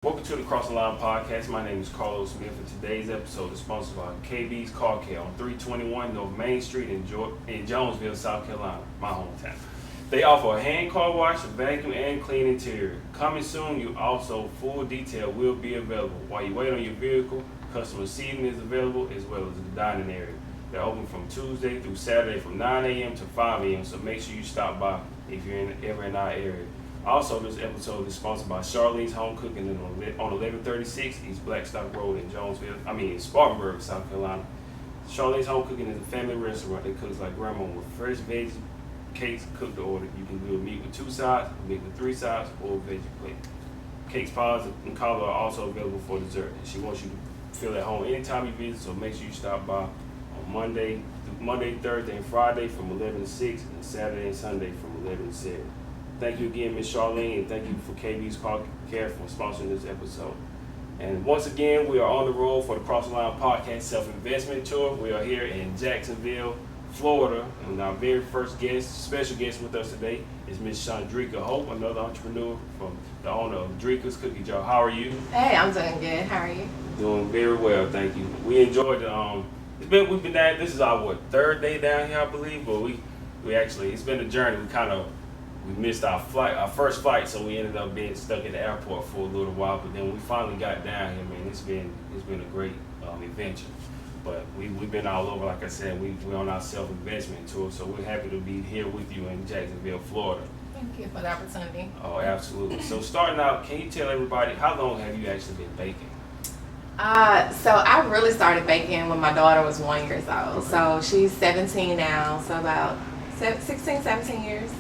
Welcome to the Cross the Line podcast. My name is Carlos Smith, and today's episode is sponsored by KB's Car Care on 321 North Main Street in Jonesville, South Carolina, my hometown. They offer a hand car wash, a vacuum, and clean interior. Coming soon, you also full detail will be available. While you wait on your vehicle, customer seating is available as well as the dining area. They're open from Tuesday through Saturday from 9 a.m. to 5 a.m., so make sure you stop by if you're ever in our area. Also, this episode is sponsored by Charlene's Home Cooking on 1136 East Blackstock Road in Spartanburg, South Carolina. Charlene's Home Cooking is a family restaurant that cooks like grandma with fresh veggie cakes cooked to order. You can do a meat with 2 sides, a meat with 3 sides, or a veggie plate. Cakes, pies, and cobbler are also available for dessert. And she wants you to feel at home anytime you visit, so make sure you stop by on Monday, Thursday, and Friday from 11 to 6, and Saturday and Sunday from 11 to 7. Thank you again, Ms. Charlene, and thank you for KB's Car Care for sponsoring this episode. And once again, we are on the road for the Cross the Line Podcast Self-Investment Tour. We are here in Jacksonville, Florida, and our very first special guest with us today is Ms. Shaudricka Hope, another entrepreneur from the owner of Dricka's Cookie Jar. How are you? Hey, I'm doing good. How are you? Doing very well, thank you. We enjoyed we've been down. This is our third day down here, I believe, but we actually it's been a journey. We missed our first flight, so we ended up being stuck at the airport for a little while. But then we finally got down here, man. It's been a great adventure. But we've been all over, like I said. We're on our self-investment tour, so we're happy to be here with you in Jacksonville, Florida. Thank you for the opportunity. Oh, absolutely. So starting out, can you tell everybody how long have you actually been baking? So I really started baking when my daughter was 1 year old. Okay. So she's 17 now, so about 16, 17 years.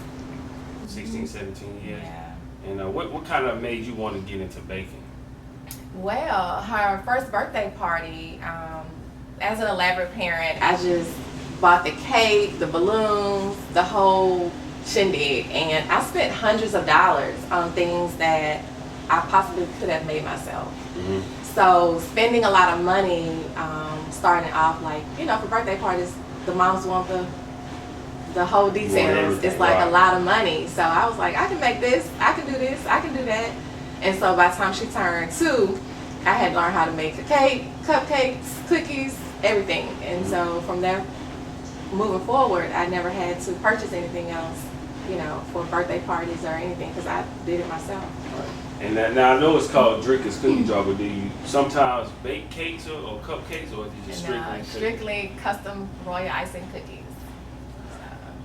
16, 17 years. Yeah. And what kind of made you want to get into baking? Well, her first birthday party, as an elaborate parent, I just bought the cake, the balloons, the whole shindig, and I spent hundreds of dollars on things that I possibly could have made myself. Mm-hmm. So spending a lot of money, starting off for birthday parties, the moms want the whole details. It's like a lot of money. So I was like, I can make this, I can do this, I can do that. And so by the time she turned 2, I had learned how to make a cake, cupcakes, cookies, everything. And so from there, moving forward, I never had to purchase anything else, for birthday parties or anything, because I did it myself. Right. And now I know it's called Dricka's Cookie Jar, but do you sometimes bake cakes or cupcakes, or is it just strictly custom royal icing cookies?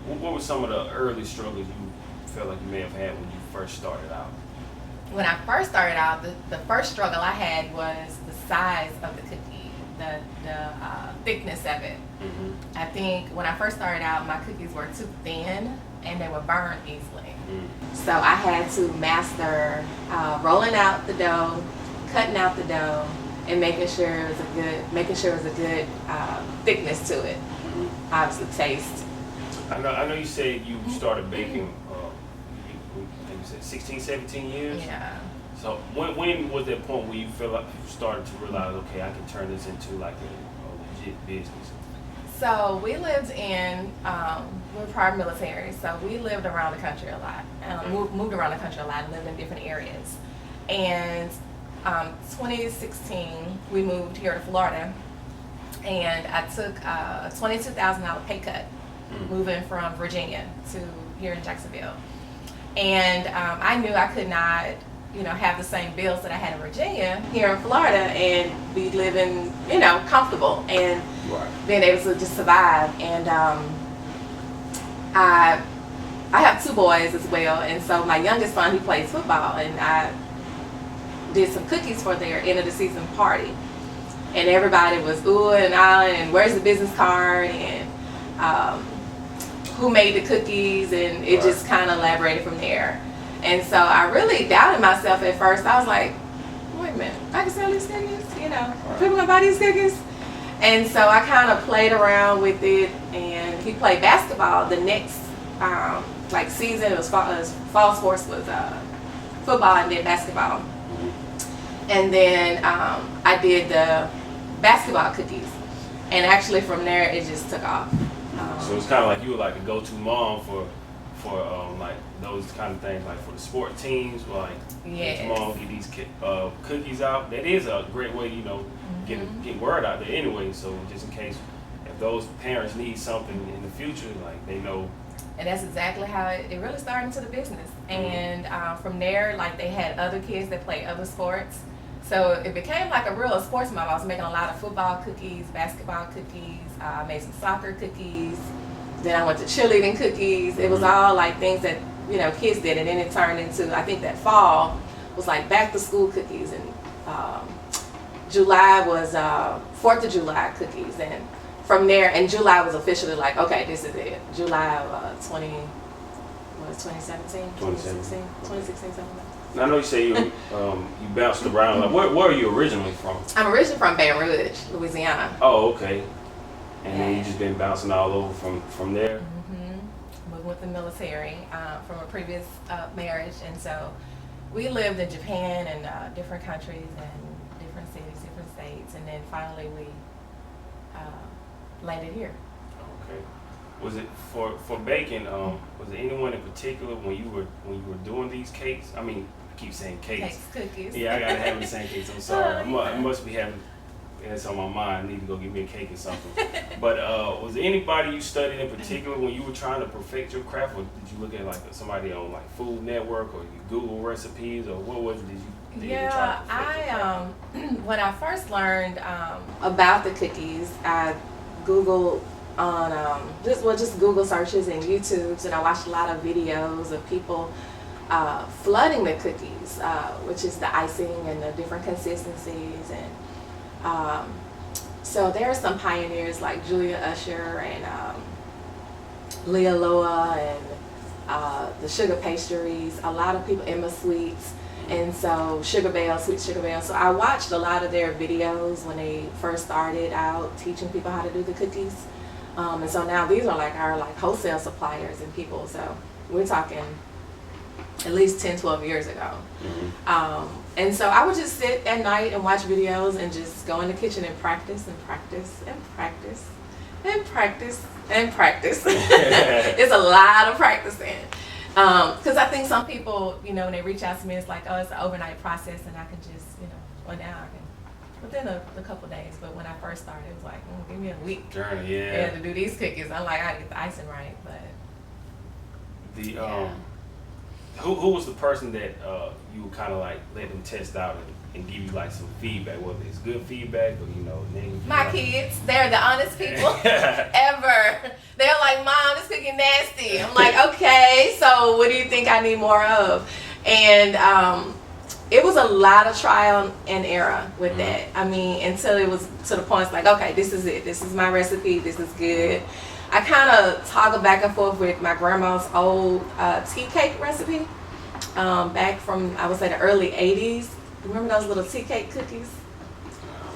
What were some of the early struggles you felt like you may have had when you first started out? When I first started out, the first struggle I had was the size of the cookie, the thickness of it. Mm-hmm. I think when I first started out, my cookies were too thin and they would burn easily. Mm. So I had to master rolling out the dough, cutting out the dough, and making sure it was a good thickness to it. Mm-hmm. Obviously, taste. I know you said you started baking, you said 16, 17 years? Yeah. So when was that point where you feel like you started to realize, okay, I can turn this into like a legit business? So we lived we're prior military, so we lived around the country a lot, moved around the country a lot, and lived in different areas. And 2016, we moved here to Florida, and I took a $22,000 pay cut, moving from Virginia to here in Jacksonville. And I knew I could not, have the same bills that I had in Virginia here in Florida and be living, comfortable and being able to just survive. And I have 2 boys as well, and so my youngest son, he plays football, and I did some cookies for their end of the season party. And everybody was oohing and ahhing, and where's the business card, and who made the cookies, and it just kind of elaborated from there. And so I really doubted myself at first. I was like, wait a minute, I can sell these cookies? People gonna buy these cookies? And so I kind of played around with it, and he played basketball the next season. It was fall sports was football and then basketball. And then I did the basketball cookies, and actually from there it just took off. So it's kind of like you were like a go-to mom for for like those kind of things, like for the sport teams, like Yes. mom get these cookies out. That is a great way, you know, get word out there anyway. So just in case if those parents need something in the future, like they know. And that's exactly how it really started into the business. And from there, like they had other kids that played other sports. So it became like a real sports model. I was making a lot of football cookies, basketball cookies, I made some soccer cookies. Then I went to cheerleading cookies. It was all like things that, you know, kids did. And then it turned into, I think that fall was like back to school cookies. And July was 4th of July cookies. And from there, and July was officially like, okay, this is it. July of 2017? 2016, something like that. Now, I know you say you bounced around. Like, where are you originally from? I'm originally from Baton Rouge, Louisiana. Oh, okay. And then you just been bouncing all over from there? Moved with the military from a previous marriage. And so we lived in Japan and different countries and different cities, different states. And then finally we landed here. Okay. Was it for baking? Was there anyone in particular when you were doing these cakes? I mean, I keep saying cakes. Cookies. Yeah, I gotta have the same cakes. I'm sorry. I must be having that's on my mind. I need to go get me a cake or something. But was there anybody you studied in particular when you were trying to perfect your craft, or did you look at like somebody on like Food Network, or you Google recipes, or what was it? Did you try to perfect your craft? When I first learned about the cookies, I Googled on just Google searches and YouTubes, and I watched a lot of videos of people flooding the cookies, which is the icing and the different consistencies. And so there are some pioneers like Julia Usher and Leah Loa and the sugar pastries. A lot of people, Emma Sweets, and so Sugar Belle, Sweet Sugar Belle. So I watched a lot of their videos when they first started out teaching people how to do the cookies. And so now these are like our wholesale suppliers and people. So we're talking at least 10, 12 years ago. And so I would just sit at night and watch videos and just go in the kitchen and practice and practice and practice and practice and practice. It's a lot of practicing. Because I think some people, you know, when they reach out to me, it's like, oh, it's an overnight process and I can just, you know, well, now I can within a couple days. But when I first started, it was like, give me a week journey, to do these cookies. I'm like, I gotta get the icing right. But who was the person that you would kind of like let them test out and give you like some feedback, whether it's good feedback or, you know, negative feedback? My kids, they're the honest people ever. They're like, Mom, this cookie nasty. I'm like, okay, so what do you think I need more of? And it was a lot of trial and error with that. I mean, until it was to the point, it's like, okay, this is it. This is my recipe. This is good. I kind of toggle back and forth with my grandma's old tea cake recipe back from, I would say, the early 80s. Remember those little tea cake cookies?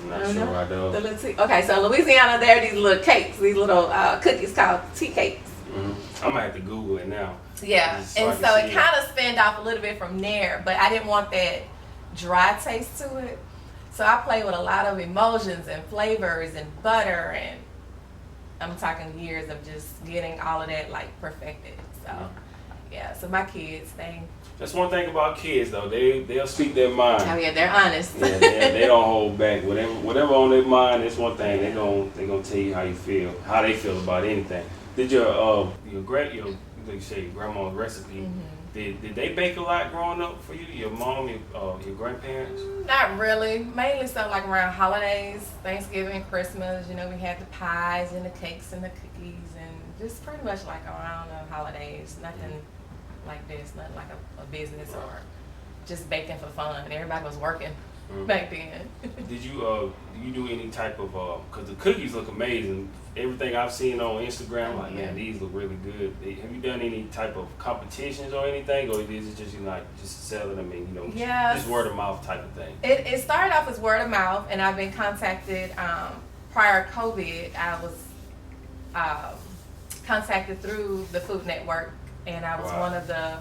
I'm not sure I do. The little okay, so in Louisiana, there are these little cakes, these little cookies called tea cakes. I'm gonna have to Google it now. Yeah, and so it kind of spinned off a little bit from there, but I didn't want that dry taste to it. So I played with a lot of emulsions and flavors and butter, and I'm talking years of just getting all of that like perfected. So yeah, so my kids, that's one thing about kids though, they'll speak their mind. Oh yeah, they're honest. Yeah, they don't hold back. Whatever on their mind, that's one thing. They're gonna tell you how they feel about anything. Did your grandma's recipe? Did they bake a lot growing up for you? Your mom, your grandparents? Not really. Mainly stuff like around holidays, Thanksgiving, Christmas. You know, we had the pies and the cakes and the cookies, and just pretty much like around the holidays. Nothing like this, nothing like a business or just baking for fun. Everybody was working back then. Did you do any type of because the cookies look amazing. Everything I've seen on Instagram, like, man, these look really good. Have you done any type of competitions or anything, or is it just just selling them and just word of mouth type of thing? It started off as word of mouth, and I've been contacted prior to COVID. I was contacted through the Food Network, and I was one of the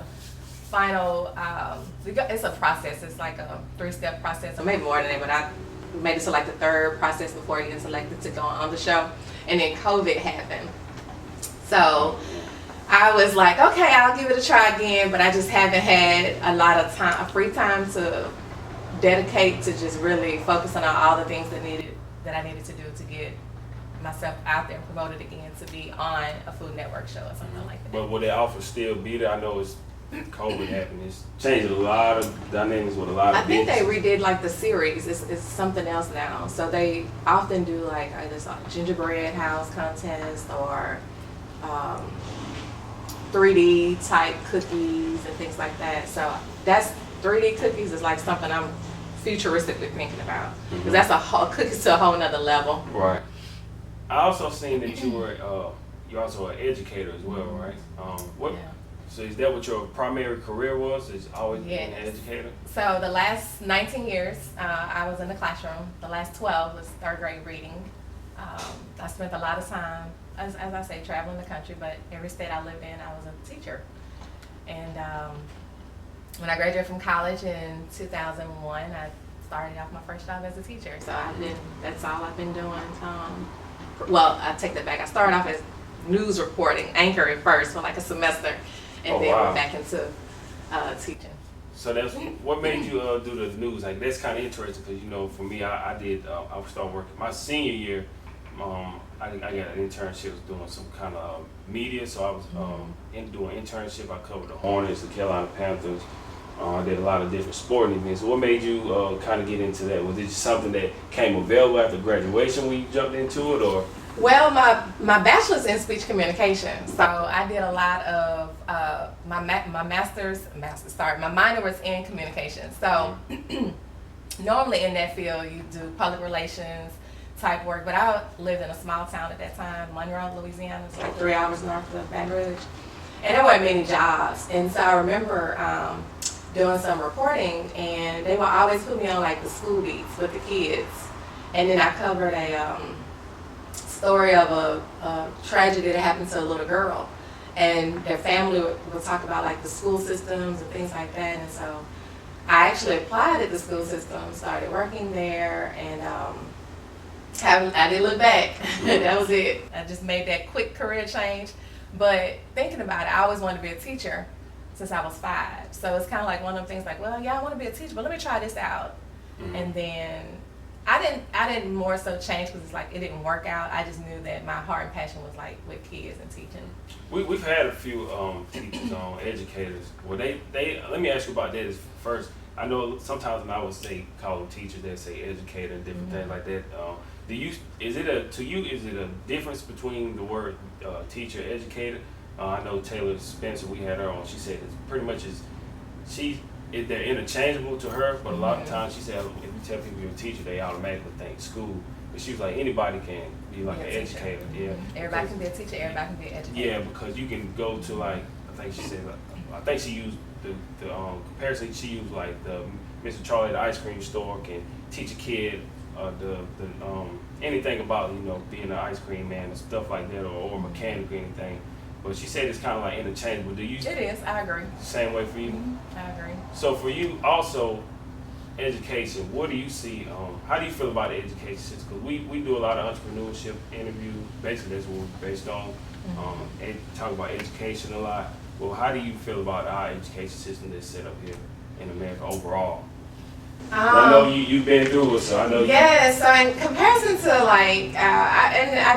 final. It's a process. It's like a 3-step process, or maybe more than that, but I made it to like the 3rd process before you get selected to go on the show. And then COVID happened. So I was like, okay, I'll give it a try again, but I just haven't had a lot of time, free time to dedicate to just really focusing on all the things that I needed to do to get myself out there and promoted again to be on a Food Network show or something like that. But will that offer still be there? I know it's COVID happened. It's changed a lot of dynamics with a lot of I think they businesses. redid like the series. It's something else now. So they often do like either a gingerbread house contest or 3D type cookies and things like that. So that's 3D cookies is like something I'm futuristically thinking about because that's cookies to a whole nother level. Right. I also seen that you were you're also an educator as well, right? What? Yeah. So is that what your primary career was? Is always being an Yes. educator? So the last 19 years, I was in the classroom. The last 12 was third grade reading. I spent a lot of time, as I say, traveling the country, but every state I lived in, I was a teacher. And when I graduated from college in 2001, I started off my first job as a teacher. So that's all I've been doing. Well, I take that back. I started off as news reporting, anchoring first for like a semester, and then went back into teaching. So that's what made you do the news. Like that's kind of interesting because you know, for me, I started working my senior year. I got an internship, was doing some kind of media. So I was doing internship. I covered the Hornets, the Carolina Panthers. I did a lot of different sporting events. What made you kind of get into that? Was it just something that came available after graduation when you jumped into it, or? Well, my bachelor's in speech communication, so I did a lot of my minor was in communication. So normally in that field you do public relations type work, but I lived in a small town at that time, Monroe, Louisiana. It's like 3 hours north of Baton Rouge, and there weren't many jobs. And so I remember doing some reporting, and they would always put me on like the school beats with the kids, and then I covered a story of a tragedy that happened to a little girl, and their family would talk about like the school systems and things like that. And so I actually applied at the school system, started working there, and I didn't look back. That was it. I just made that quick career change. But thinking about it, I always wanted to be a teacher since I was 5. So it's kind of like one of them things like, well, yeah, I want to be a teacher, but let me try this out. And then I didn't more so change because it's like it didn't work out. I just knew that my heart and passion was like with kids and teaching. We've had a few teachers on educators. Well, they let me ask you about that is first. I know sometimes when I would say call them teachers, they say educator and different things like that. Is it a difference between the word teacher, educator? I know Taylor Spencer, we had her on. She said it's pretty much they're interchangeable to her, but a lot of times she said if you tell people you're a teacher, they automatically think school. But she was like anybody can be like an educator. Yeah. Everybody can be a teacher. Everybody can be an educator. Yeah, because you can go to like I think she used the comparison. She used like the Mr. Charlie at the ice cream store can teach a kid anything about being an ice cream man and stuff like that, or a mechanic or anything. But she said it's kind of like interchangeable. Do you? It is. I agree. Same way for you. I agree. So for you also, education. What do you see? How do you feel about the education system? Because we do a lot of entrepreneurship interviews. Basically, that's what we're based on. And talk about education a lot. Well, how do you feel about our education system that's set up here in America overall? I know you've been through it, so I know. Yeah. So in comparison to like, I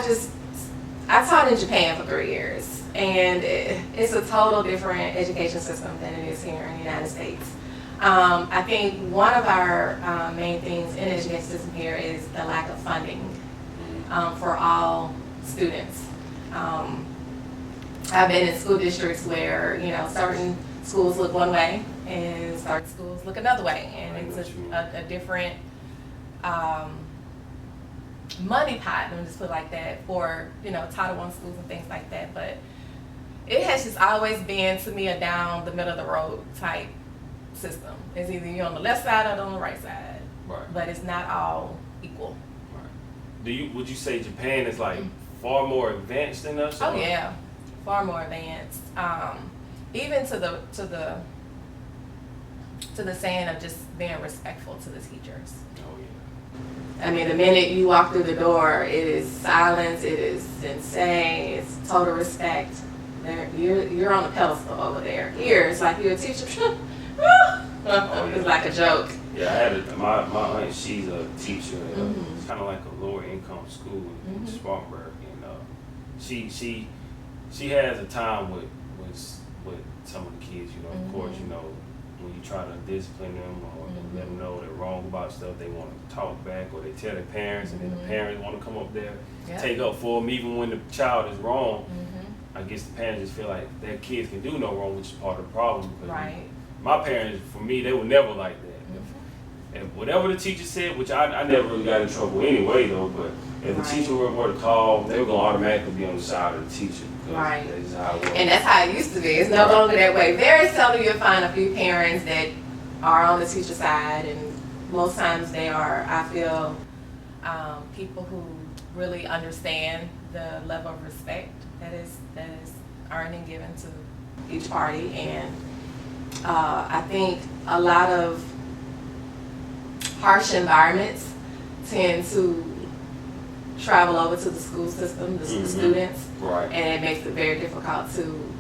taught in Japan for 3 years, and it's a total different education system than it is here in the United States. I think one of our main things in the education system here is the lack of funding for all students. I've been in school districts where certain schools look one way and certain schools look another way, and it's a different money pot, let me just put it like that, for Title I schools and things like that. But it has just always been to me a down the middle of the road type system. It's either you're on the left side or on the right side, right. But it's not all equal. Right. Would you say Japan is like far more advanced than us? Oh yeah, far more advanced. Even to the saying of just being respectful to the teachers. Oh yeah. I mean, the minute you walk through the door, it is silence, it is insane, it's total respect. you're on a pedestal over there. Here, it's like you're a teacher. It's like a joke. Yeah, I had my aunt. She's a teacher. It's kind of like a lower income school in Spartanburg, and she has a time with some of the kids. You know, of course, you know, when you try to discipline them or let them know they're wrong about stuff, they want to talk back, or they tell their parents, and then the parents want to come up there, take up for them, even when the child is wrong. I guess the parents just feel like their kids can do no wrong, which is part of the problem. Right. My parents, for me, they were never like that. And whatever the teacher said, which I never really got in trouble anyway, though, but if the teacher were to call, they were going to automatically be on the side of the teacher. Right. That's how it was. And that's how it used to be. It's no longer that way. Very seldom you'll find a few parents that are on the teacher side, and most times they are, I feel, people who really understand the level of respect that is earned and given to each party. And I think a lot of harsh environments tend to travel over to the school system, the students, and it makes it very difficult to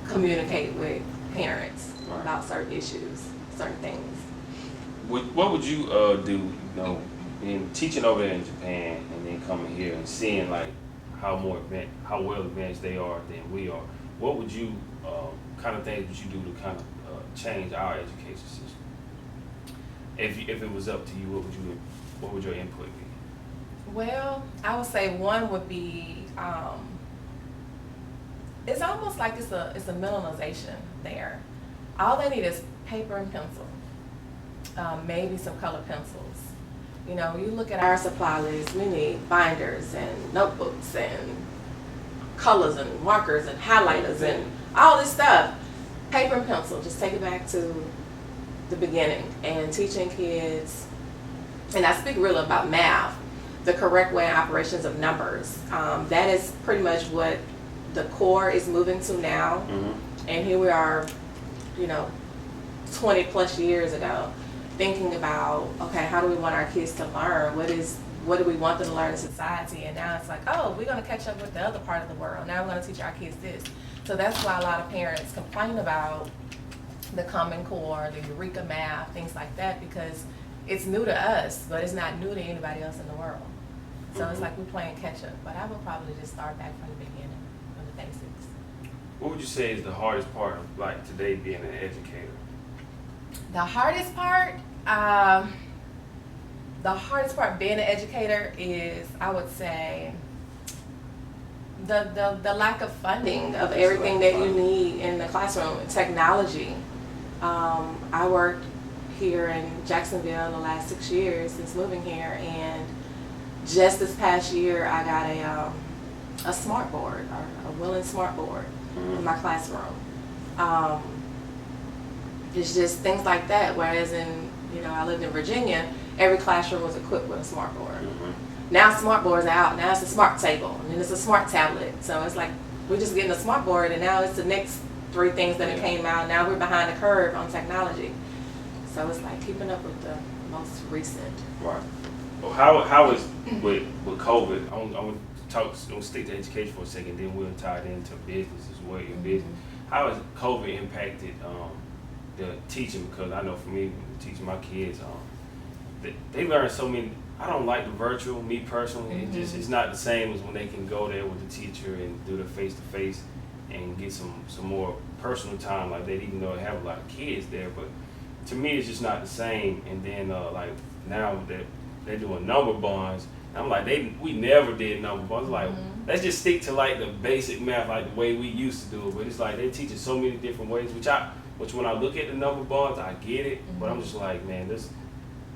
communicate with parents about certain issues, certain things. What would you do, you know, in teaching over there in Japan and then coming here and seeing like how well advanced they are than we are? What would you kind of things would you do to kind of change our education system? If it was up to you, what would your input be? Well, I would say one would be it's almost like it's a minimalization there. All they need is paper and pencil, maybe some color pencils. You know, you look at our supply list, we need binders and notebooks and colors and markers and highlighters and all this stuff. Paper and pencil, just take it back to the beginning and teaching kids, and I speak really about math, the correct way and operations of numbers. That is pretty much what the core is moving to now. And here we are, you know, 20 plus years ago, thinking about, okay, how do we want our kids to learn? What do we want them to learn in society? And now it's like, oh, we're going to catch up with the other part of the world. Now we're going to teach our kids this. So that's why a lot of parents complain about the Common Core, the Eureka math, things like that, because it's new to us, but it's not new to anybody else in the world. So it's like we're playing catch up. But I would probably just start back from the beginning, from the basics. What would you say is the hardest part of like today being an educator? The hardest part being an educator is, I would say, the lack of funding of everything that you need in the classroom. Technology. I worked here in Jacksonville the last 6 years since moving here, and just this past year I got a smart board, or a Willing smart board in my classroom. It's just things like that, whereas I lived in Virginia, every classroom was equipped with a smart board. Now smart boards are out. Now it's a smart table, and then it's a smart tablet. So it's like we're just getting a smart board, and now it's the next 3 things that came out. Now we're behind the curve on technology. So it's like keeping up with the most recent. Right. Well, how is with COVID? I'm gonna stick to education for a second, then we'll tie it into business as well. Your business. How has COVID impacted the teaching? Because I know for me, teaching my kids, they learn so many. I don't like the virtual, me personally. It's not the same as when they can go there with the teacher and do the face-to-face and get some more personal time like that, even though they have a lot of kids there. But to me, it's just not the same. And then like now that they're doing number bonds, I'm like, we never did number bonds. Like, let's just stick to like the basic math, like the way we used to do it. But it's like they're teaching so many different ways, which when I look at the number bonds, I get it. But I'm just like, man,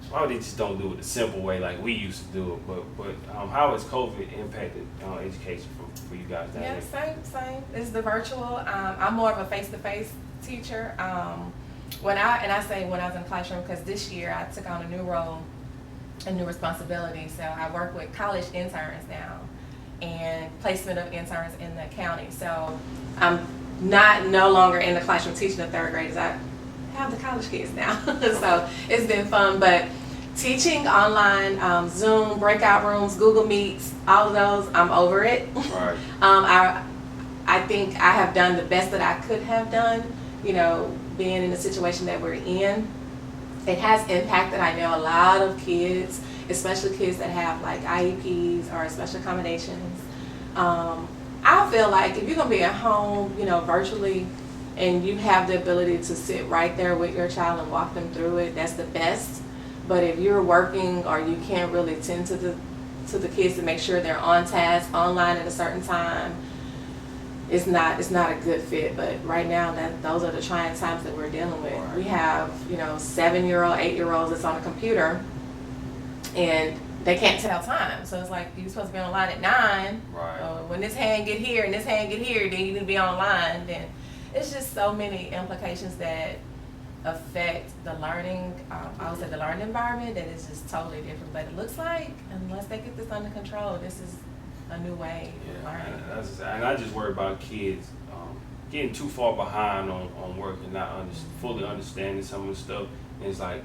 why would they just don't do it the simple way like we used to do it? But how has COVID impacted education for you guys down there? Same. It's the virtual. I'm more of a face-to-face teacher. When I say when I was in the classroom, because this year I took on a new role, a new responsibility. So I work with college interns now and placement of interns in the county. So I'm no longer in the classroom teaching the 3rd graders. I have the college kids now. So it's been fun, but teaching online, Zoom, breakout rooms, Google Meets, all of those, I'm over it. Right. I I think I have done the best that I could have done, you know, being in the situation that we're in. It has impacted, I know, a lot of kids, especially kids that have like IEPs or special accommodations. I feel like if you're going to be at home, you know, virtually, and you have the ability to sit right there with your child and walk them through it, that's the best. But if you're working or you can't really tend to the kids to make sure they're on task, online at a certain time, it's not a good fit. But right now, those are the trying times that we're dealing with. We have, you know, 7-year-old, 8-year-olds that's on a computer, and they can't tell time. So it's like, you're supposed to be online at 9. Right. When this hand get here and this hand get here, then you need to be online. Then it's just so many implications that affect the learning, I would say the learning environment, that is just totally different. But it looks like, unless they get this under control, this is a new way of learning. And I just worry about kids getting too far behind on work and not fully understanding some of the stuff. And it's like,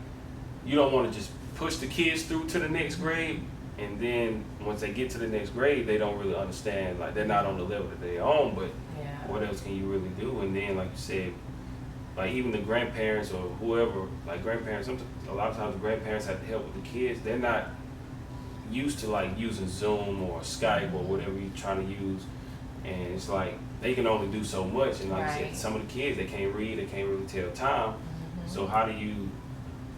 you don't want to just push the kids through to the next grade, and then once they get to the next grade, they don't really understand, like they're not on the level that they're on, but what else can you really do? And then, like you said, like even the grandparents or whoever, like grandparents, a lot of times the grandparents have to help with the kids. They're not used to like using Zoom or Skype or whatever you're trying to use, and it's like they can only do so much. And like you said, some of the kids, they can't read, they can't really tell time. So how do you?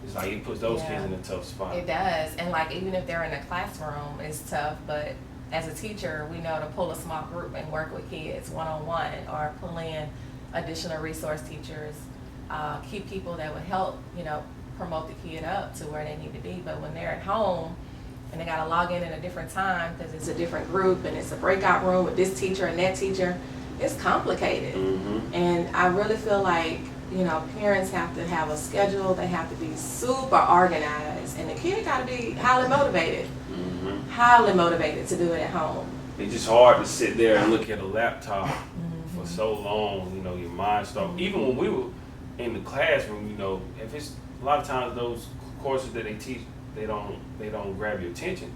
It's like it puts those kids in a tough spot. It does, and like even if they're in a classroom, it's tough. But as a teacher, we know to pull a small group and work with kids one-on-one, or pull in additional resource teachers, keep people that would help, you know, promote the kid up to where they need to be. But when they're at home and they got to log in at a different time because it's a different group and it's a breakout room with this teacher and that teacher, it's complicated. And I really feel like, you know, parents have to have a schedule. They have to be super organized, and the kid got to be highly motivated. Highly motivated to do it at home. It's just hard to sit there and look at a laptop for so long. You know, your mind starts. Even when we were in the classroom, you know, if it's a lot of times those courses that they teach, they don't grab your attention.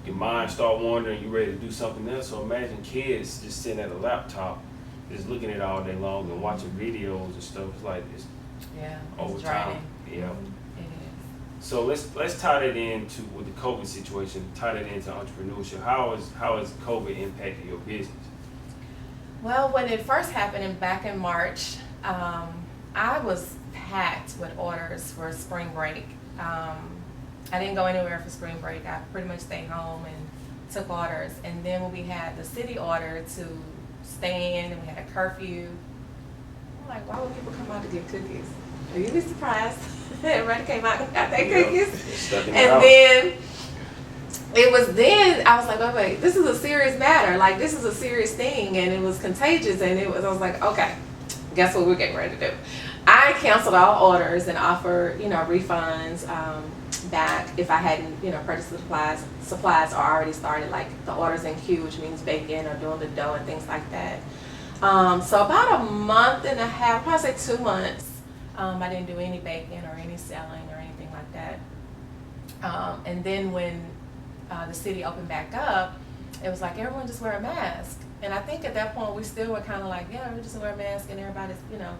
Your mind start wandering. You're ready to do something else. So imagine kids just sitting at a laptop, just looking at it all day long and watching videos and stuff. It's like this. Over time. Yeah. So let's tie that into with the COVID situation. Tie that into entrepreneurship. How has COVID impacted your business? Well, when it first happened back in March, I was packed with orders for spring break. I didn't go anywhere for spring break. I pretty much stayed home and took orders. And then when we had the city order to stay in, and we had a curfew, I'm like, why would people come out to get cookies? You'd be surprised. Everybody came out and got their cookies. And then I was like, wait, this is a serious matter. Like, this is a serious thing, and it was contagious. And I was like, okay, guess what we're getting ready to do? I canceled all orders and offered, you know, refunds back if I hadn't, you know, purchased the supplies or already started like the orders in queue, which means baking or doing the dough and things like that. So about a month and a half, probably say 2 months, I didn't do any baking or any selling or anything like that. And then when the city opened back up, it was like everyone just wear a mask. And I think at that point we still were kind of like, yeah, we just wear a mask and everybody's, you know,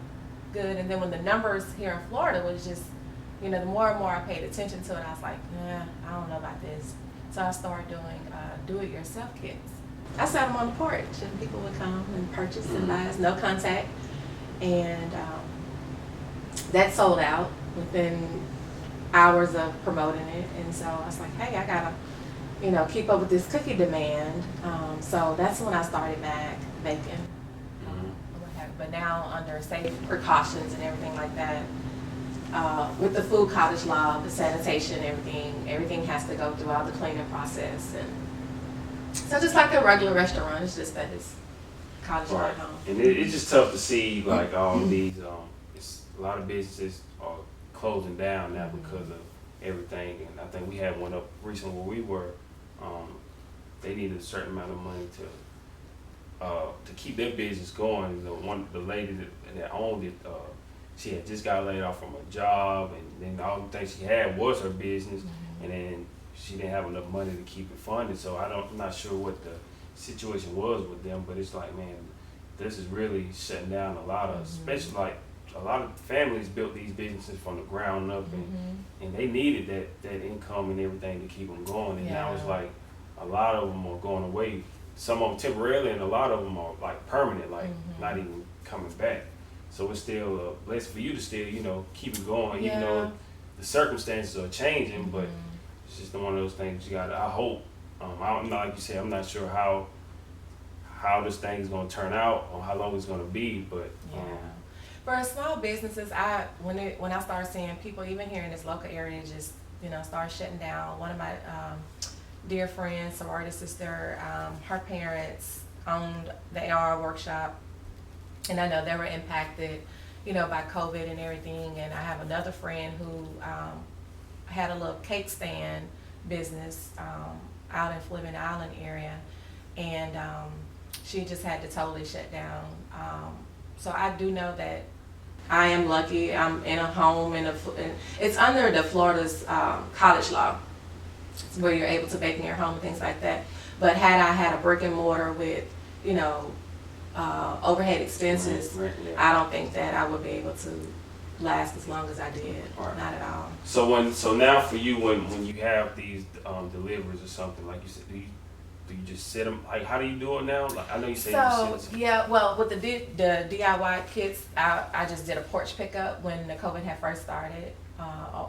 good. And then when the numbers here in Florida was just, you know, the more and more I paid attention to it, I was like, yeah, I don't know about this. So I started doing do-it-yourself kits. I set them on the porch, and people would come and purchase and buy us, no contact. And that sold out within hours of promoting it. And so I was like, hey, I gotta, you know, keep up with this cookie demand. So that's when I started baking. But now under safe precautions and everything like that, with the food cottage law, the sanitation, everything has to go through all the cleaning process. And so just like a regular restaurant, it's just that it's cottage law at home. And it's just tough to see like all these, a lot of businesses are closing down now because of everything. And I think we had one up recently where we were, they needed a certain amount of money to keep their business going. The lady that owned it, she had just got laid off from a job, and then all the things she had was her business, and then she didn't have enough money to keep it funded. So I'm not sure what the situation was with them, but it's like, man, this is really shutting down a lot of, especially like a lot of families built these businesses from the ground up, and they needed that income and everything to keep them going. And now it's like a lot of them are going away. Some of them temporarily, and a lot of them are like permanent, like not even coming back. So it's still a blessing for you to still, you know, keep it going, even though the circumstances are changing. But it's just one of those things you got. I hope. I don't know, like you said, I'm not sure how this thing's gonna turn out or how long it's gonna be, but. For small businesses, when I started seeing people even here in this local area just, you know, start shutting down. One of my dear friends, sorority sister, her parents owned the AR workshop, and I know they were impacted, you know, by COVID and everything. And I have another friend who had a little cake stand business out in Fleming Island area, and she just had to totally shut down. So I do know that I am lucky. I'm in a home it's under the Florida's college law, where you're able to bake in your home and things like that. But had I had a brick and mortar with, you know, overhead expenses, I don't think that I would be able to last as long as I did. Not at all. So now for you, when you have these deliveries or something, like you said, do you just sit them? Like, how do you do it now? Like, I know you say you sit them. Yeah, well, with the DIY kits, I just did a porch pickup when the COVID had first started.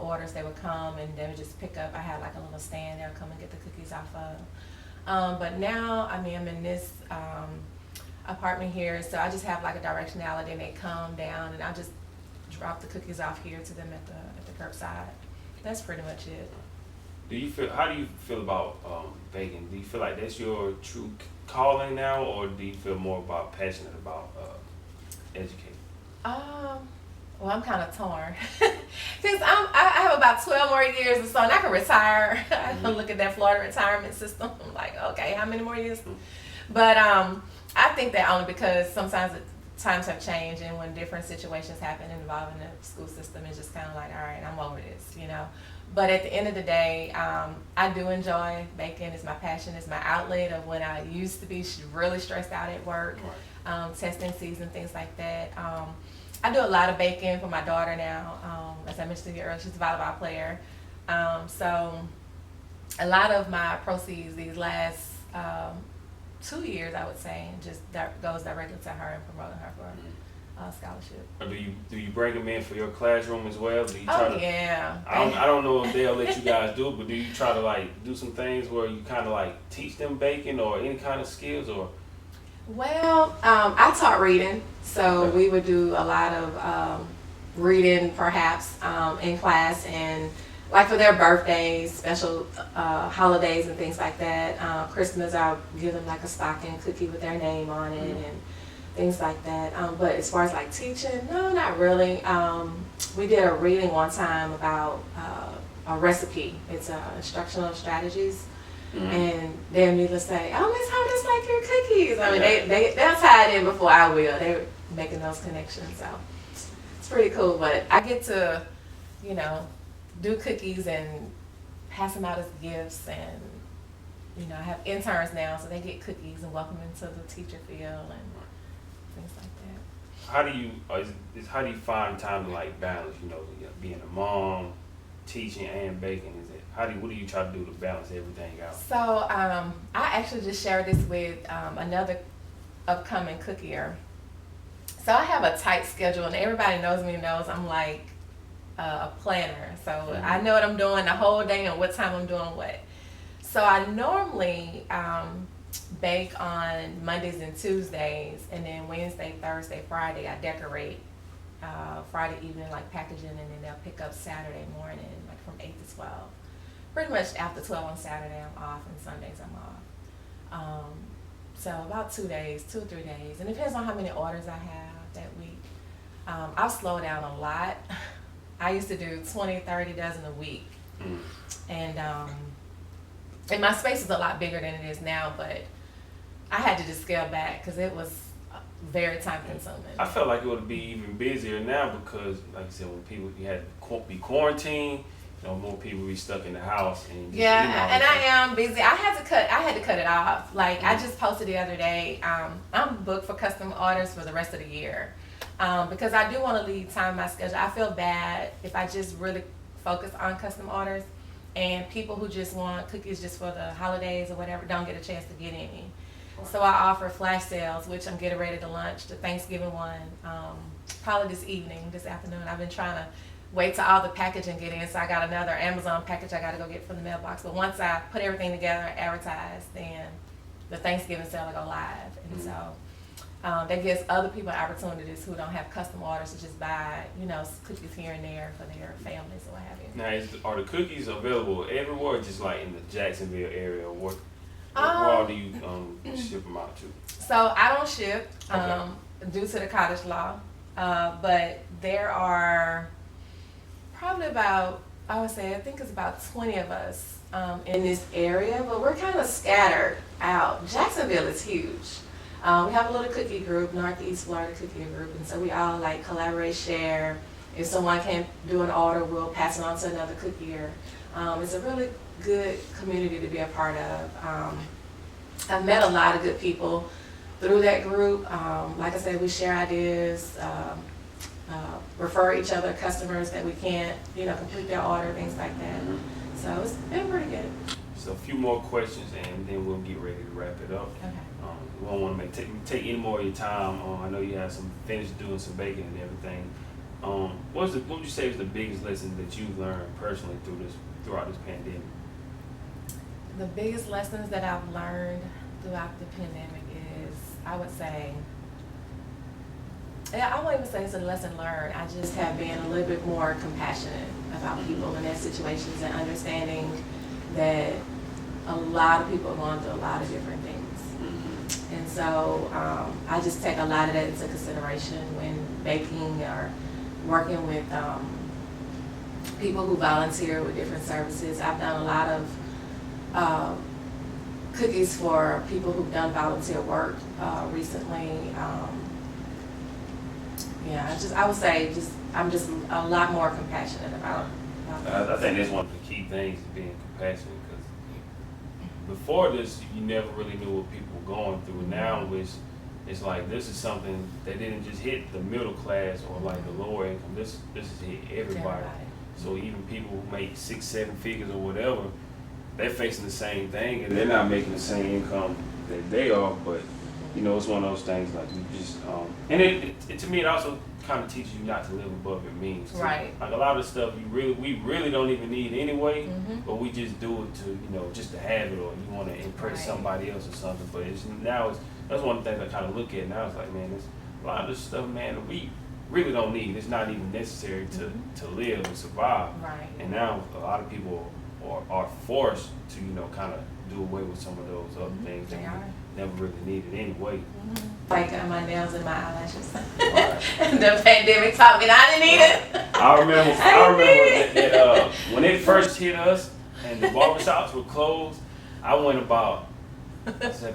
Orders, they would come and they would just pick up. I had like a little stand, they would come and get the cookies off of. But now, I mean, I'm in this apartment here, so I just have like a directionality, and they come down, and I just drop the cookies off here to them at the curbside. That's pretty much it. How do you feel about baking? Do you feel like that's your true calling now, or do you feel more passionate about educating? Well, I'm kind of torn because I have about 12 more years or so, and I can retire. I look at that Florida retirement system. I'm like, okay, how many more years? But I think that only because sometimes times have changed, and when different situations happen involving the school system, it's just kind of like, all right, I'm over this, you know. But at the end of the day, I do enjoy baking. It's my passion. It's my outlet of when I used to be really stressed out at work, testing season, things like that. I do a lot of baking for my daughter now. As I mentioned to you earlier, she's a volleyball player. So a lot of my proceeds these last 2 years, I would say, just goes directly to her and promoting her for scholarship. Or do you bring them in for your classroom as well? Do you try yeah. I don't know if they'll let you guys do it, but do you try to like do some things where you kind of like teach them baking or any kind of skills or? Well, I taught reading, so we would do a lot of reading perhaps in class, and like for their birthdays, special holidays and things like that. Christmas, I'll give them like a stocking cookie with their name on it and things like that. But as far as like teaching, no, not really. We did a reading one time about a recipe. It's instructional strategies. And they'll immediately say, oh, Miss Hope, just like your cookies. I mean, they'll tie it in before I will. They're making those connections, so it's pretty cool. But I get to, you know, do cookies and pass them out as gifts, and you know, I have interns now, so they get cookies and welcome into the teacher field and things like that. How do you find time to like balance, you know, being a mom, teaching and baking? What do you try to do to balance everything out? So I actually just shared this with another upcoming cookier. So I have a tight schedule, and everybody knows me knows I'm like a planner. So I know what I'm doing the whole day and what time I'm doing what. So I normally bake on Mondays and Tuesdays, and then Wednesday, Thursday, Friday I decorate. Friday evening, like packaging, and then they'll pick up Saturday morning, like from 8 to 12. Pretty much after 12 on Saturday I'm off, and Sundays I'm off. So about 2 days, 2 or 3 days, and it depends on how many orders I have that week. I'll slow down a lot. I used to do 20, 30 dozen a week, and my space is a lot bigger than it is now, but I had to just scale back because it was very time consuming. I felt like it would be even busier now because, like I said, when you had to be quarantined, more people be stuck in the house and just, Yeah, you know, and I am busy. I had to cut it off. Like I just posted the other day. I'm booked for custom orders for the rest of the year because I do want to leave time in my schedule. I feel bad if I just really focus on custom orders, and people who just want cookies just for the holidays or whatever don't get a chance to get any. So I offer flash sales, which I'm getting ready to launch the Thanksgiving one probably this afternoon. I've been trying to wait till all the packaging get in, so I got another Amazon package I got to go get from the mailbox. But once I put everything together and advertise, then the Thanksgiving sale will go live. And so that gives other people opportunities who don't have custom orders to just buy, you know, cookies here and there for their families or what have you. Now, are the cookies available everywhere, or just like in the Jacksonville area, or what all do you ship them out to? So I don't ship due to the cottage law, but there are probably about, I think it's about 20 of us in this area, but we're kind of scattered out. Jacksonville is huge. We have a little cookie group, Northeast Florida Cookie Group, and so we all like collaborate, share. If someone can't do an order, we'll pass it on to another cookier. It's a really good community to be a part of. I've met a lot of good people through that group. Like I said, we share ideas, refer each other customers that we can't, you know, complete their order, things like that. So it's been pretty good. So a few more questions, and then we'll get ready to wrap it up. Okay. We don't want to take any more of your time. I know you have finished doing some baking and everything. What would you say is the biggest lesson that you've learned personally throughout this pandemic? The biggest lessons that I've learned throughout the pandemic is, I would say, I won't even say it's a lesson learned. I just have been a little bit more compassionate about people in their situations and understanding that a lot of people are going through a lot of different things. And so I just take a lot of that into consideration when baking or working with people who volunteer with different services. I've done a lot of cookies for people who've done volunteer work recently. I would say I'm just a lot more compassionate about I think that's one of the key things is being compassionate, because before this, you never really knew what people were going through. Now, it's like this is something that didn't just hit the middle class or like the lower income. This is hit everybody. So even people who make 6-7 figures or whatever, they're facing the same thing, and they're not making the same income that they are. But you know, it's one of those things like you just and it to me it also kind of teaches you not to live above your means too. Right. Like a lot of stuff we really don't even need anyway, but we just do it to, you know, just to have it, or you want to impress somebody else or something. But that's one of the things I kind of look at now. It's like, man, there's a lot of this stuff, man, that we really don't need. It's not even necessary to live and survive. Right. And now a lot of people are forced to, you know, kind of do away with some of those other things that we never really needed anyway. Like my nails and my eyelashes. The pandemic taught me that I didn't need it. I remember that when it first hit us and the barbershops were closed, I went about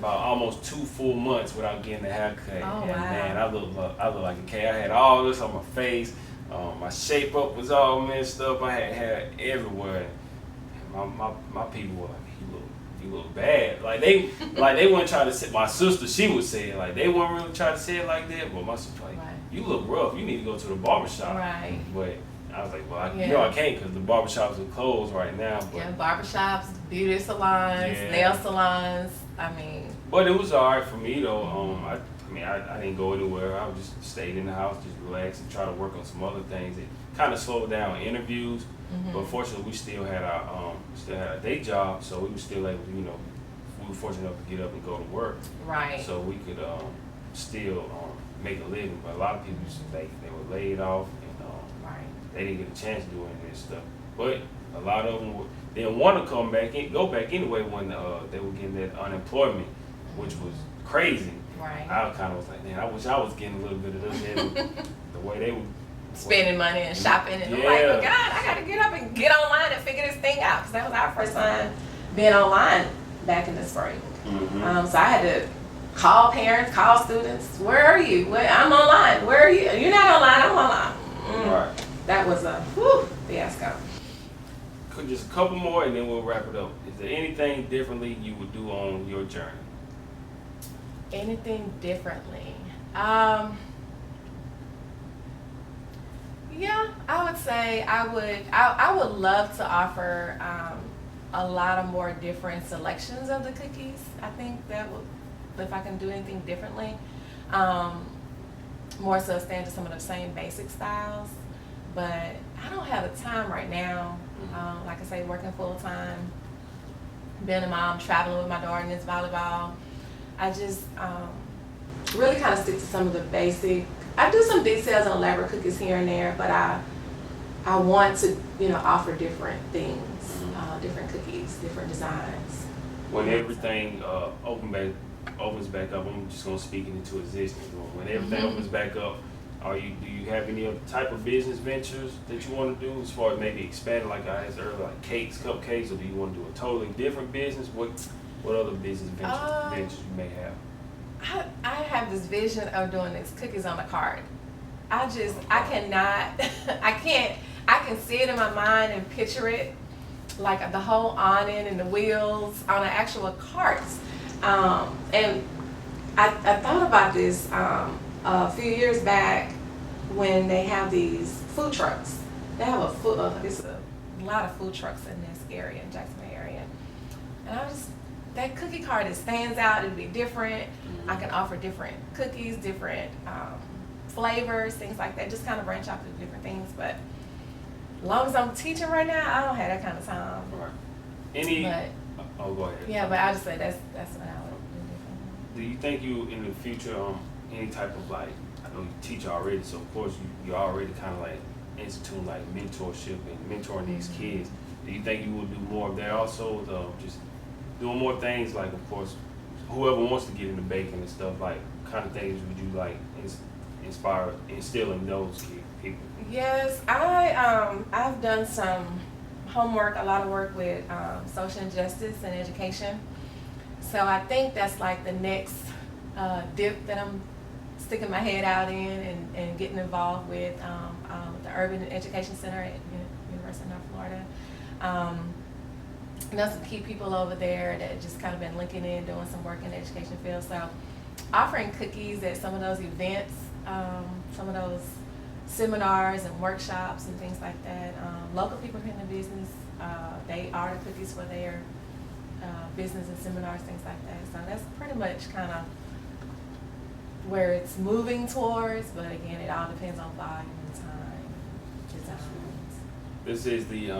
almost 2 full months without getting a haircut. Oh, and wow. man, I looked like a cat. I had all this on my face. My shape up was all messed up. I had hair everywhere. And my people were like, you look bad. Like they wouldn't try to say. My sister, she would say it. Like they wouldn't really try to say it like that. But my sister like, you look rough. You need to go to the barbershop. Right. But I was like, well, I can't because the barbershops are closed right now. But barbershops, beauty salons, nail salons. I mean. But it was all right for me though. I didn't go anywhere. I just stayed in the house, just relaxed and try to work on some other things. It kind of slowed down interviews. But fortunately, we still had a day job, so we were still able to, you know, we were fortunate enough to get up and go to work. Right. So we could still make a living. But a lot of people, they were laid off, and they didn't get a chance to do any of this stuff. But a lot of them didn't want to go back anyway when they were getting that unemployment, which was crazy. Right. I kind of was like, man, I wish I was getting a little bit of this. The way they were spending money and shopping, and I'm like, oh God, I gotta get up and get online and figure this thing out, because that was our first time being online back in the spring. So I had to call parents, call students. Where are you? I'm online. Where are you? You're not online. I'm online. Right. That was a fiasco. just a couple more, and then we'll wrap it up. Is there anything differently you would do on your journey? Anything differently? Yeah, I would say I would love to offer a lot of more different selections of the cookies. I think that would, if I can do anything differently, more so stand to some of the same basic styles. But I don't have the time right now. Like I say, working full time, being a mom, traveling with my daughter in this volleyball. I just really kind of stick to some of the basic. I do some details and elaborate cookies here and there, but I want to, offer different things, different cookies, different designs. When everything opens back up, I'm just gonna speak it into existence. When everything opens back up, do you have any other type of business ventures that you want to do as far as maybe expanding, like I asked earlier, like cakes, cupcakes, or do you want to do a totally different business? What other business ventures you may have? I have this vision of doing these cookies on a cart. I can see it in my mind and picture it, like the whole awning and the wheels on an actual cart. And I thought about this a few years back when they have these food trucks. They have a lot of food trucks in this area, in Jacksonville area. And that cookie cart, it stands out, it'd be different. I can offer different cookies, different flavors, things like that, just kind of branch off to different things. But as long as I'm teaching right now, I don't have that kind of time. Right. Go ahead. Yeah, but I just say that's what I would do differently. Do you think you, in the future, any type of I know you teach already, so of course you're already kind of instituting mentorship and mentoring these kids. Do you think you will do more of that also, just doing more things of course, whoever wants to get into baking and stuff, kind of things would you instill in those people? Yes, I've done some homework, a lot of work with social injustice and education. So I think that's the next dip that I'm sticking my head out in and getting involved with the Urban Education Center at University of North Florida. Know some key people over there that just kind of been linking in, doing some work in the education field. So offering cookies at some of those events, some of those seminars and workshops and things like that. Local people in the business, they order cookies for their business and seminars, things like that. So that's pretty much kind of where it's moving towards, but again, it all depends on volume and time, designs. This is the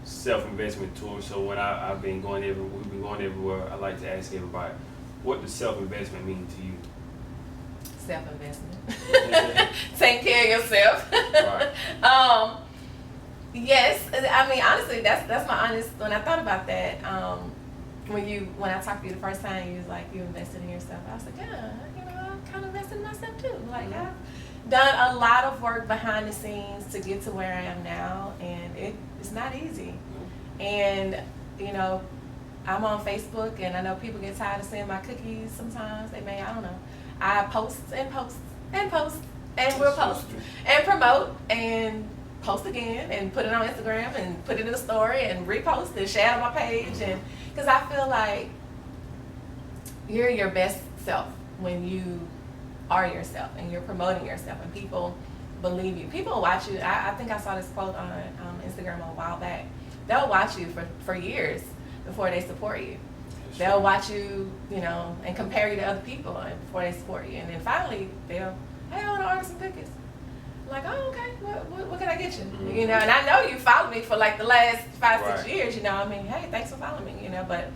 self-investment tour. So when we've been going everywhere, I like to ask everybody, what does self-investment mean to you? Self-investment. Take care of yourself. Right. Yes, I mean honestly, that's my honest. When I thought about that, when I talked to you the first time, you was like you invested in yourself. I was like, yeah, I kind of invested in myself too. I've done a lot of work behind the scenes to get to where I am now, and it's not easy. And I'm on Facebook, and I know people get tired of seeing my cookies sometimes. I don't know. I post and post and post, and we'll post and promote and post again and put it on Instagram and put it in a story and repost and share it on my page. And because I feel like you're your best self when you are yourself and you're promoting yourself and people believe you. People watch you. I think I saw this quote on Instagram a while back. They'll watch you for years before they support you. They'll watch you, and compare you to other people before they support you. And then finally, hey, I want to order some cookies. I'm like, oh, okay, what can I get you? Mm-hmm. And I know you followed me for the last 5-6 years, Right. Hey, thanks for following me, But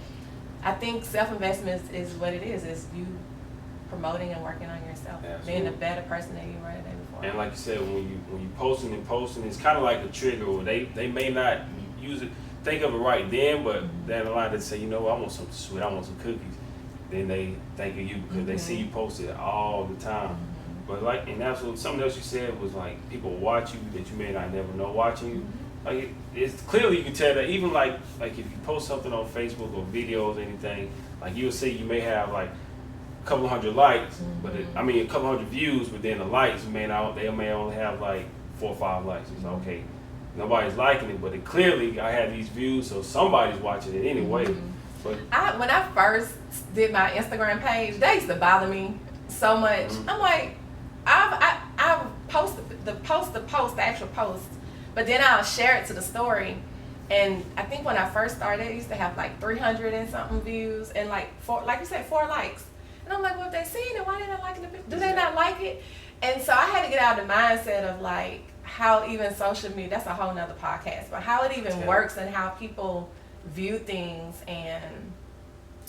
I think self-investment is what it is you promoting and working on yourself, being a better person than you were the day before. And like you said, when you posting, it's kind of like a trigger where they may not use it, think of it right then, but down the line they say, I want something sweet, I want some cookies. Then they think of you because they see you post it all the time. But and that's something else you said was people watch you that you may not never know watching you. It's clearly you can tell that even like if you post something on Facebook or videos or anything, you'll see you may have a couple hundred likes, but a couple hundred views, but then the likes they may only have 4 or 5 likes. It's okay. nobody's liking it, but clearly I had these views, so somebody's watching it anyway. But when I first did my Instagram page, that used to bother me so much. I'm like, I've posted the actual post, but then I'll share it to the story. And I think when I first started, it used to have like 300 and something views and like you said, 4 likes. And I'm like, well, if they seen it, why they not liking it? Do they not like it? And so I had to get out of the mindset of like how even social media, that's a whole nother podcast, but how it even works and how people view things and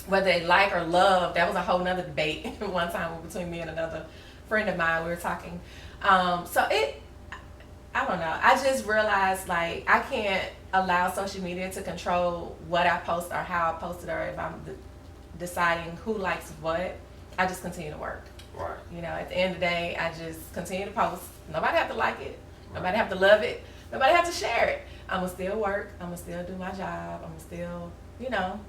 whether they like or love. That was a whole nother debate one time between me and another friend of mine. We were talking. I don't know. I just realized like I can't allow social media to control what I post or how I post it, or if I'm deciding who likes what. I just continue to work. Right. You know, at the end of the day, I just continue to post. Nobody have to like it. Right. Nobody have to love it. Nobody have to share it. I'm going to still work. I'm going to still do my job. I'm going to still, you know,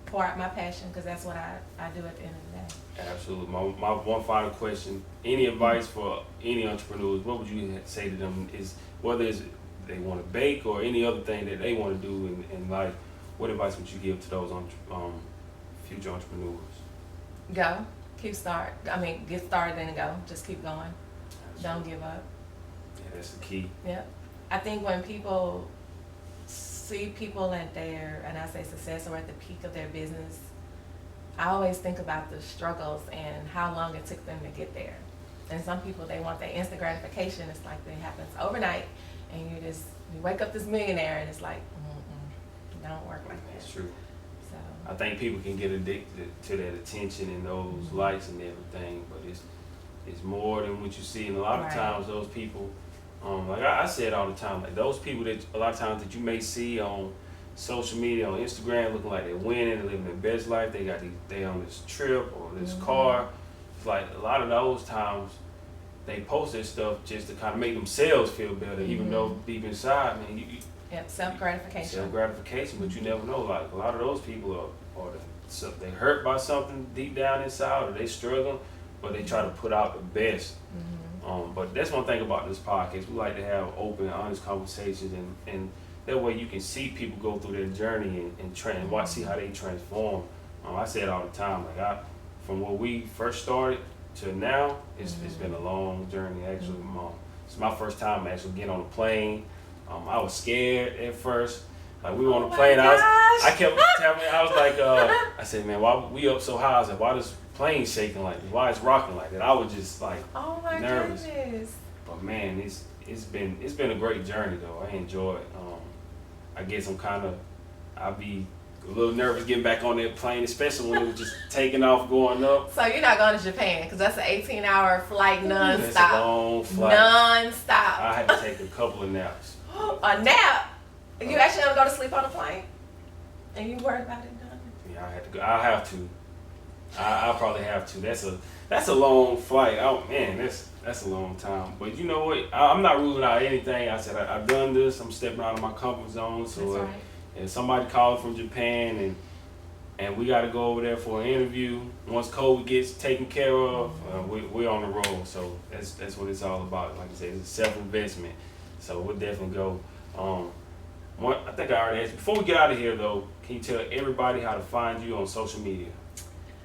pour out my passion, because that's what I do at the end of the day. Absolutely. My one final question, any advice for any entrepreneurs, what would you say to them, is whether it's they want to bake or any other thing that they want to do in life, what advice would you give to those future entrepreneurs? Go. Get started and go. Just keep going. Absolutely. Don't give up. Yeah, that's the key. Yep. I think when people see people at and I say success, or at the peak of their business, I always think about the struggles and how long it took them to get there. And some people, they want that instant gratification. It's like it happens overnight, and you wake up this millionaire, and it's like, it don't work like that. That's true. So I think people can get addicted to that attention and those likes and everything, but it's more than what you see. And a lot of times those people, like I say it all the time, like those people that a lot of times that you may see on social media, on Instagram, looking like they're winning, they're living their best life, they on this trip or this car. It's like a lot of those times they post their stuff just to kind of make themselves feel better, even though deep inside, man, self-gratification. Self-gratification, but you never know. Like a lot of those people they hurt by something deep down inside, or they struggle, but they try to put out the best. But that's one thing about this podcast. We like to have open, honest conversations, and that way you can see people go through their journey and see how they transform. I say it all the time. Like from when we first started to now, it's been a long journey. Actually, it's my first time actually getting on a plane. I was scared at first. Like we were on the plane, I kept telling, I was like, I said, man, why we up so high? I said, why this plane shaking like this? Why it's rocking like that? I was just like nervous. Goodness. But man, it's been a great journey though. I enjoy it. I guess I'll be a little nervous getting back on that plane, especially when it was just taking off, going up. So you're not going to Japan, because that's an 18-hour flight nonstop. That's a long flight. Nonstop. I had to take a couple of naps. A nap? You actually gonna go to sleep on a plane? And you worried about it done? Yeah, I had to go. I'll have to. I'll probably have to. That's a long flight. Oh man, that's a long time. But you know what? I'm not ruling out anything. I said I've done this. I'm stepping out of my comfort zone. So if somebody calls from Japan and we got to go over there for an interview, once COVID gets taken care of, we're on the road. So that's what it's all about. Like I said, it's self-investment. So we'll definitely go. I think I already asked. Before we get out of here, though, can you tell everybody how to find you on social media?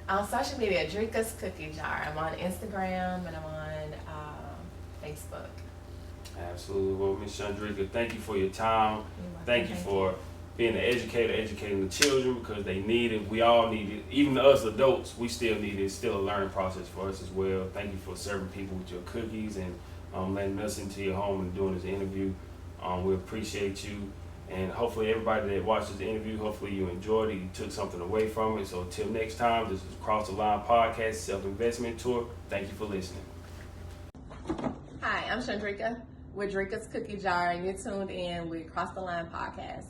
On social media, Dricka's Cookie Jar. I'm on Instagram and I'm on Facebook. Absolutely. Well, Ms. Shaudricka, thank you for your time. Thank you for being an educator, educating the children, because they need it. We all need it. Even us adults, we still need it. It's still a learning process for us as well. Thank you for serving people with your cookies and letting us into your home and doing this interview. We appreciate you. And hopefully everybody that watches the interview, hopefully you enjoyed it, you took something away from it. So until next time, this is Cross the Line Podcast, Self-Investment Tour. Thank you for listening. Hi, I'm Shaudricka with Dricka's Cookie Jar, and you're tuned in with Cross the Line Podcast.